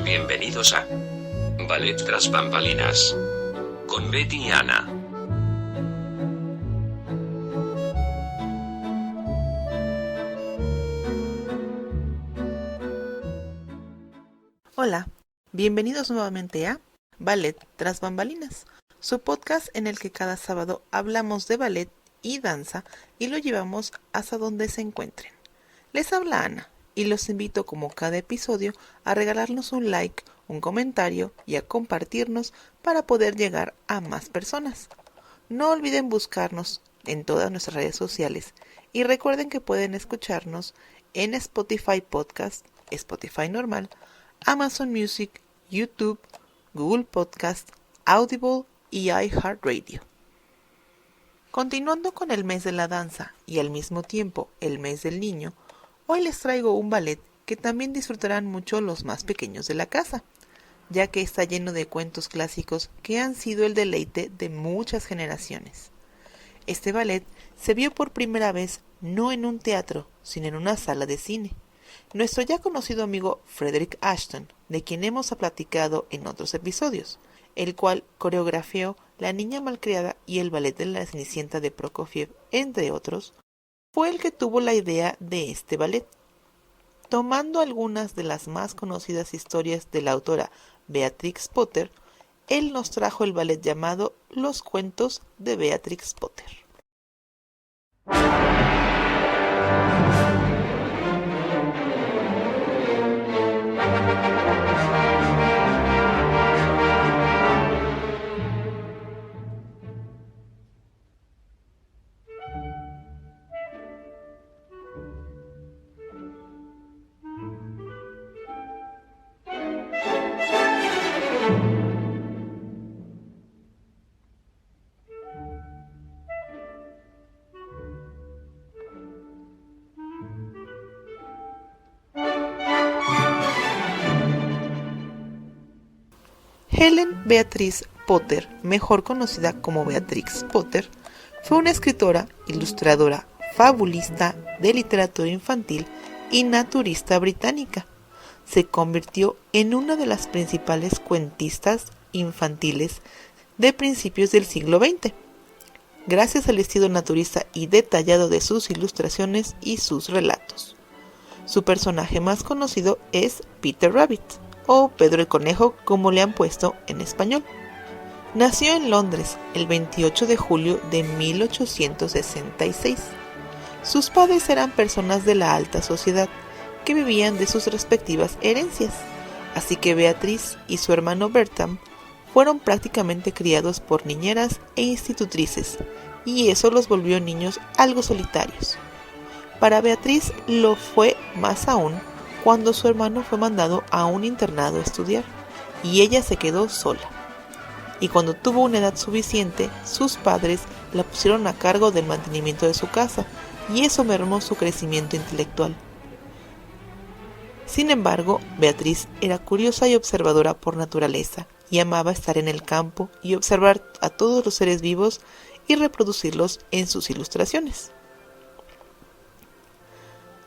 Bienvenidos a Ballet tras bambalinas con Betty y Ana. Hola, bienvenidos nuevamente a Ballet tras bambalinas, su podcast en el que cada sábado hablamos de ballet y danza y lo llevamos hasta donde se encuentren. Les habla Ana y los invito como cada episodio a regalarnos un like, un comentario y a compartirnos para poder llegar a más personas. No olviden buscarnos en todas nuestras redes sociales y recuerden que pueden escucharnos en Spotify Podcast, Spotify normal, Amazon Music, YouTube, Google Podcast, Audible y iHeartRadio. Continuando con el mes de la danza y al mismo tiempo el mes del niño, hoy les traigo un ballet que también disfrutarán mucho los más pequeños de la casa, ya que está lleno de cuentos clásicos que han sido el deleite de muchas generaciones. Este ballet se vio por primera vez no en un teatro, sino en una sala de cine. Nuestro ya conocido amigo Frederick Ashton, de quien hemos platicado en otros episodios, el cual coreografió La Niña Malcriada y el ballet de la Cenicienta de Prokofiev, entre otros, fue el que tuvo la idea de este ballet. Tomando algunas de las más conocidas historias de la autora Beatrix Potter, él nos trajo el ballet llamado Los Cuentos de Beatrix Potter. Helen Beatrice Potter, mejor conocida como Beatrix Potter, fue una escritora, ilustradora, fabulista de literatura infantil y naturista británica. Se convirtió en una de las principales cuentistas infantiles de principios del siglo XX, gracias al estilo naturista y detallado de sus ilustraciones y sus relatos. Su personaje más conocido es Peter Rabbit, o Pedro el Conejo, como le han puesto en español. Nació en Londres el 28 de julio de 1866. Sus padres eran personas de la alta sociedad que vivían de sus respectivas herencias, así que Beatriz y su hermano Bertram fueron prácticamente criados por niñeras e institutrices, y eso los volvió niños algo solitarios. Para Beatriz lo fue más aún cuando su hermano fue mandado a un internado a estudiar, y ella se quedó sola. Y cuando tuvo una edad suficiente, sus padres la pusieron a cargo del mantenimiento de su casa, y eso mermó su crecimiento intelectual. Sin embargo, Beatriz era curiosa y observadora por naturaleza, y amaba estar en el campo y observar a todos los seres vivos y reproducirlos en sus ilustraciones.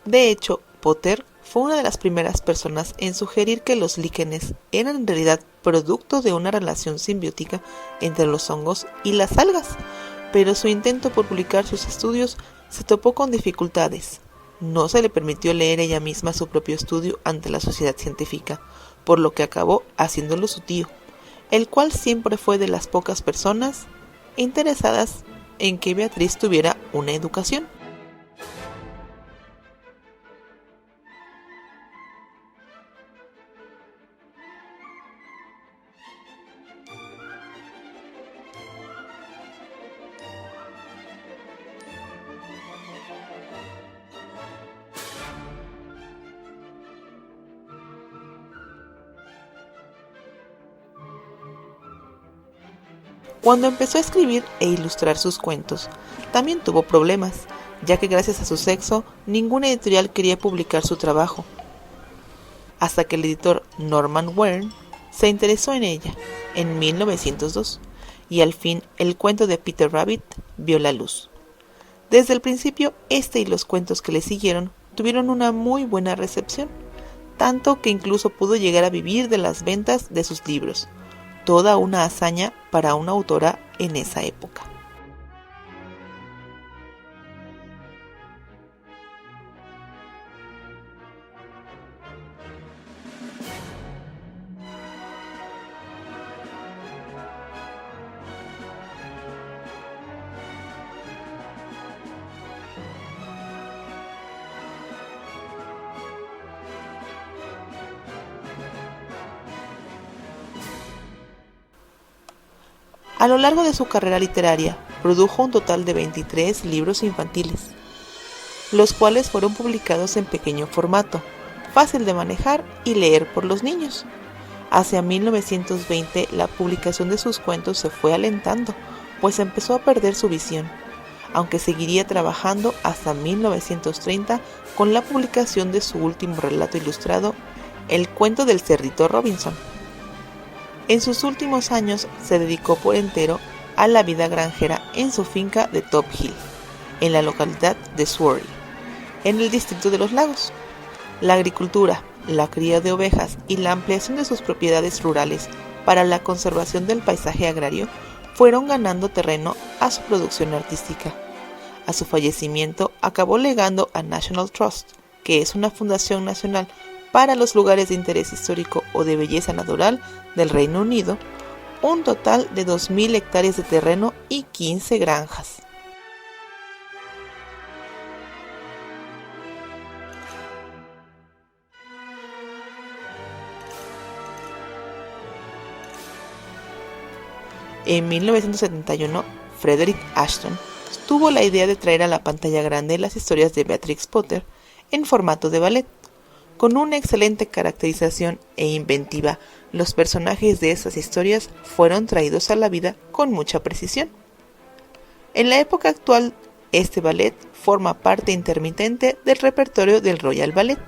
De hecho, Potter fue una de las primeras personas en sugerir que los líquenes eran en realidad producto de una relación simbiótica entre los hongos y las algas, pero su intento por publicar sus estudios se topó con dificultades. No se le permitió leer ella misma su propio estudio ante la sociedad científica, por lo que acabó haciéndolo su tío, el cual siempre fue de las pocas personas interesadas en que Beatriz tuviera una educación. Cuando empezó a escribir e ilustrar sus cuentos, también tuvo problemas, ya que gracias a su sexo, ninguna editorial quería publicar su trabajo, hasta que el editor Norman Warren se interesó en ella en 1902, y al fin el cuento de Peter Rabbit vio la luz. Desde el principio, este y los cuentos que le siguieron tuvieron una muy buena recepción, tanto que incluso pudo llegar a vivir de las ventas de sus libros. Toda una hazaña para una autora en esa época. A lo largo de su carrera literaria, produjo un total de 23 libros infantiles, los cuales fueron publicados en pequeño formato, fácil de manejar y leer por los niños. Hacia 1920 la publicación de sus cuentos se fue alentando, pues empezó a perder su visión, aunque seguiría trabajando hasta 1930 con la publicación de su último relato ilustrado, El cuento del cerdito Robinson. En sus últimos años se dedicó por entero a la vida granjera en su finca de Top Hill, en la localidad de Surrey, en el distrito de los Lagos. La agricultura, la cría de ovejas y la ampliación de sus propiedades rurales para la conservación del paisaje agrario fueron ganando terreno a su producción artística. A su fallecimiento acabó legando a National Trust, que es una fundación nacional para los lugares de interés histórico o de belleza natural del Reino Unido, un total de 2.000 hectáreas de terreno y 15 granjas. En 1971, Frederick Ashton tuvo la idea de traer a la pantalla grande las historias de Beatrix Potter en formato de ballet. Con una excelente caracterización e inventiva, los personajes de esas historias fueron traídos a la vida con mucha precisión. En la época actual, este ballet forma parte intermitente del repertorio del Royal Ballet.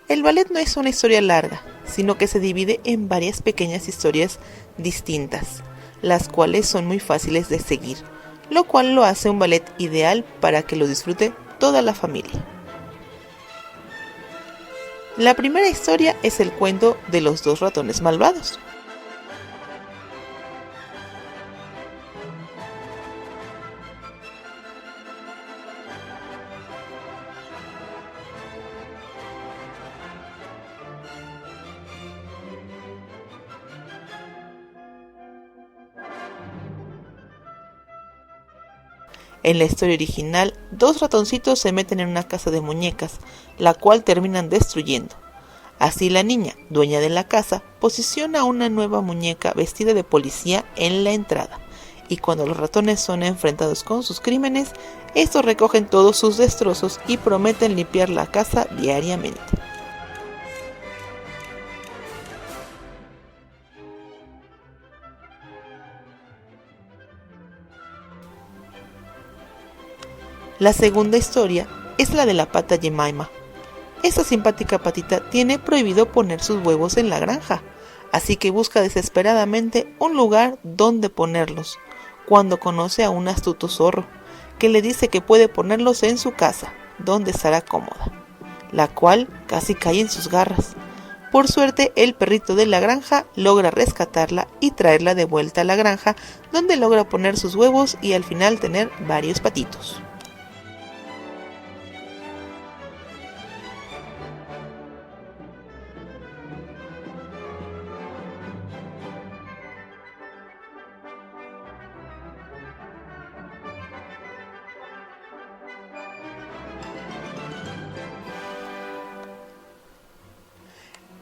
El ballet no es una historia larga, sino que se divide en varias pequeñas historias distintas, las cuales son muy fáciles de seguir, lo cual lo hace un ballet ideal para que lo disfrute toda la familia. La primera historia es el cuento de los dos ratones malvados. En la historia original, dos ratoncitos se meten en una casa de muñecas, la cual terminan destruyendo. Así la niña, dueña de la casa, posiciona una nueva muñeca vestida de policía en la entrada, y cuando los ratones son enfrentados con sus crímenes, estos recogen todos sus destrozos y prometen limpiar la casa diariamente. La segunda historia es la de la pata Jemima. Esta simpática patita tiene prohibido poner sus huevos en la granja, así que busca desesperadamente un lugar donde ponerlos, cuando conoce a un astuto zorro, que le dice que puede ponerlos en su casa, donde estará cómoda, la cual casi cae en sus garras. Por suerte, el perrito de la granja logra rescatarla y traerla de vuelta a la granja, donde logra poner sus huevos y al final tener varios patitos.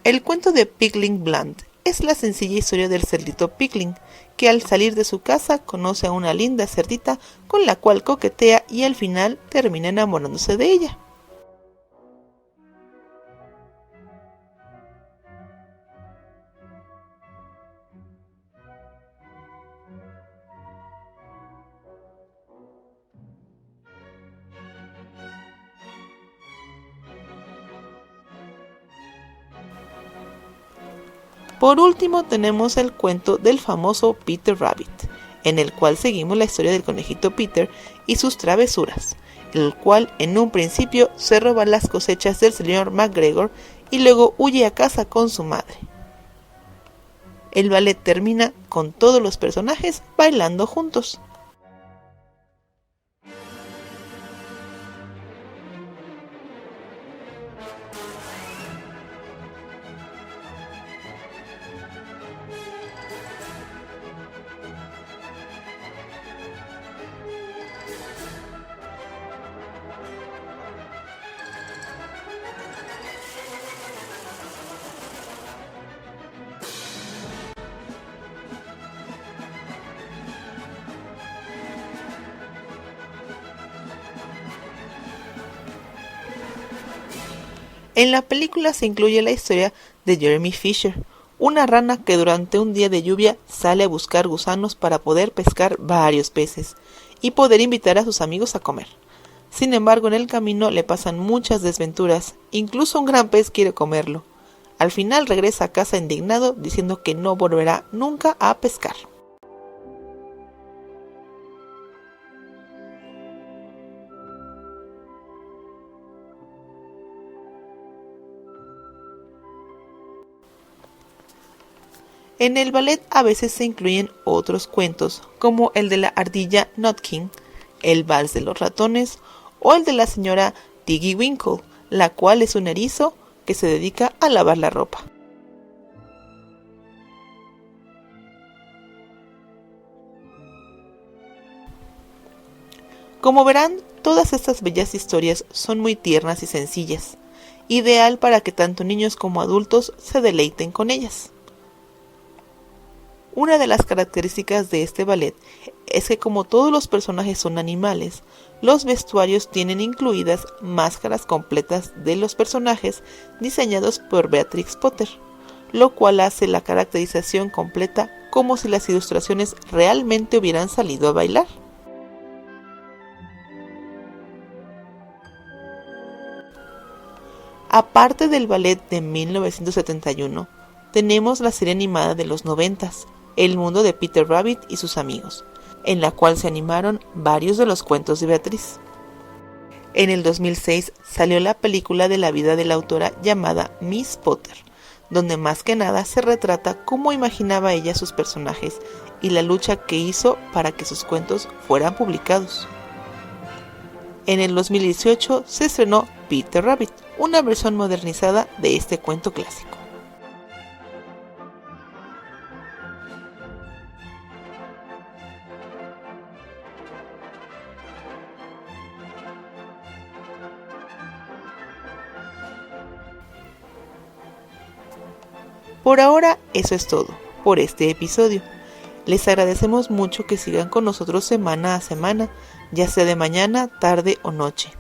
El cuento de Pigling Blunt es la sencilla historia del cerdito Pigling, que al salir de su casa conoce a una linda cerdita con la cual coquetea y al final termina enamorándose de ella. Por último tenemos el cuento del famoso Peter Rabbit, en el cual seguimos la historia del conejito Peter y sus travesuras, el cual en un principio se roba las cosechas del señor McGregor y luego huye a casa con su madre. El ballet termina con todos los personajes bailando juntos. En la película se incluye la historia de Jeremy Fisher, una rana que durante un día de lluvia sale a buscar gusanos para poder pescar varios peces y poder invitar a sus amigos a comer. Sin embargo, en el camino le pasan muchas desventuras, incluso un gran pez quiere comerlo. Al final regresa a casa indignado diciendo que no volverá nunca a pescar. En el ballet a veces se incluyen otros cuentos, como el de la ardilla Nutkin, el vals de los ratones o el de la señora Tiggy Winkle, la cual es un erizo que se dedica a lavar la ropa. Como verán, todas estas bellas historias son muy tiernas y sencillas, ideal para que tanto niños como adultos se deleiten con ellas. Una de las características de este ballet es que como todos los personajes son animales, los vestuarios tienen incluidas máscaras completas de los personajes diseñados por Beatrix Potter, lo cual hace la caracterización completa como si las ilustraciones realmente hubieran salido a bailar. Aparte del ballet de 1971, tenemos la serie animada de los 90s, El mundo de Peter Rabbit y sus amigos, en la cual se animaron varios de los cuentos de Beatriz. En el 2006 salió la película de la vida de la autora llamada Miss Potter, donde más que nada se retrata cómo imaginaba ella sus personajes y la lucha que hizo para que sus cuentos fueran publicados. En el 2018 se estrenó Peter Rabbit, una versión modernizada de este cuento clásico. Por ahora, eso es todo por este episodio. Les agradecemos mucho que sigan con nosotros semana a semana, ya sea de mañana, tarde o noche,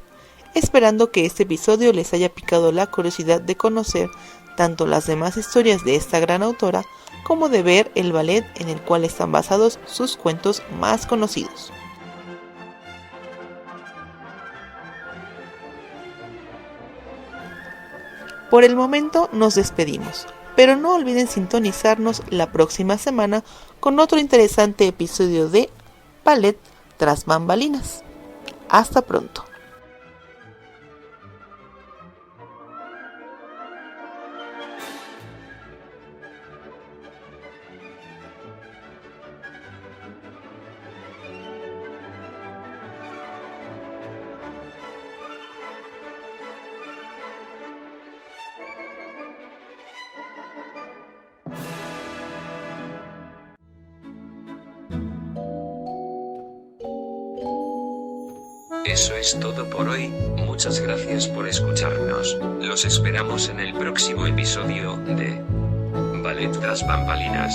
esperando que este episodio les haya picado la curiosidad de conocer tanto las demás historias de esta gran autora como de ver el ballet en el cual están basados sus cuentos más conocidos. Por el momento nos despedimos, pero no olviden sintonizarnos la próxima semana con otro interesante episodio de Ballet tras bambalinas. Hasta pronto. Eso es todo por hoy, muchas gracias por escucharnos, los esperamos en el próximo episodio de Ballet tras bambalinas.